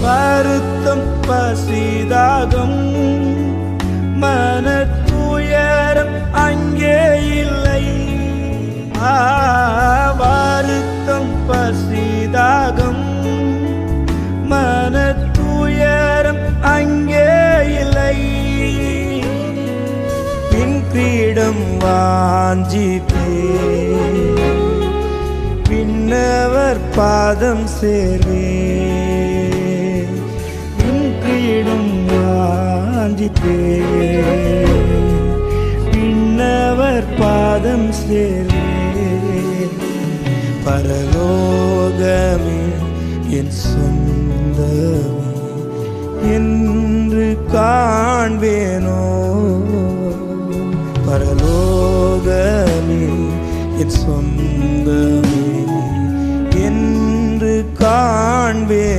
வருத்தம் பசிதாகம் மனத்துயரம் அங்கே இல்லை. வருத்தம் பசிதாகம் மனத்துயரம் அங்கே இல்லை. பின் கிரீடம் வாஞ்சிப்பே பின்னவர் பாதம் சேர்வே. பின் கிரீடம் வாஞ்சிப்பே பின்னவர் பாதம் சேர்வே. பரலோகமே என் சொந்தமே என்று காண்பேனோ. பரலோகமே என் சொந்தமே என்று காண்பேனோ.